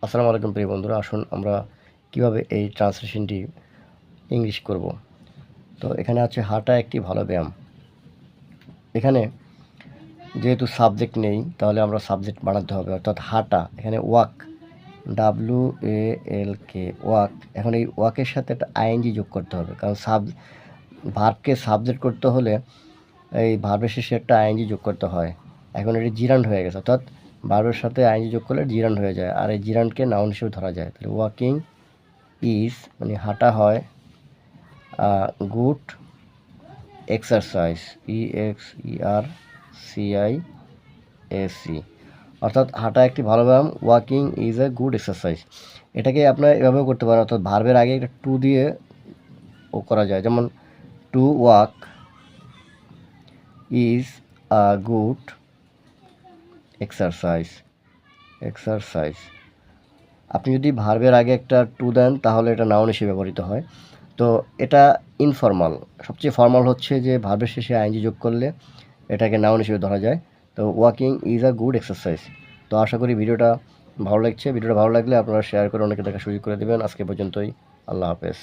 আসসালামু আলাইকুম প্রিয় বন্ধুরা, আসুন আমরা কিভাবে এই ট্রান্সলেশনটি ইংলিশ করব। তো এখানে আছে হাঁটা একটি ভালো ব্যায়াম। এখানে যেহেতু সাবজেক্ট নেই তাহলে আমরা সাবজেক্ট বানাতে হবে, অর্থাৎ হাঁটা। এখানে ওয়াক, WALK, ওয়াক। এখন এই ওয়াকের সাথে একটা আইএনজি যোগ করতে হবে, কারণ ভার্বকে সাবজেক্ট করতে হলে এই ভার্বের শেষে একটা আইএনজি যোগ করতে হয়। এখন এটি জিরান্ড হয়ে গেছে, অর্থাৎ ভার্বের সাথে আইএনজি যোগ করলে জিরান্ড হয়ে যায়, আর এই জিরান্ডকে নাউন হিসেবে ধরা যায়। তাহলে ওয়াকিং ইজ মানে হাঁটা হয় গুড এক্সারসাইজ, EXERCISE, অর্থাৎ হাঁটা একটি ভালো ব্যায়াম। Walking is a good exercise. এটাকে আপনারা এভাবেও করতে পারেন, অর্থাৎ ভার্বের আগে একটা টু দিয়ে ও করা যায়, যেমন to walk is a good exercise. আপনি যদি ভার্বের আগে একটা টু দেন তাহলে এটা নাউন হিসেবে ব্যবহৃত হয়। তো এটা ইনফর্মাল। সবচেয়ে ফর্মাল হচ্ছে যে ভার্বের শেষে আইএনজি যোগ করলে এটাকে নাউন হিসেবে ধরা যায়। তো walking is a good exercise. তো আশা করি ভিডিওটা ভালো লাগছে। ভিডিওটা ভালো লাগলে আপনারা শেয়ার করে অনেকে দেখার সুযোগ করে দেবেন। আজকে পর্যন্তই। আল্লাহ হাফেজ।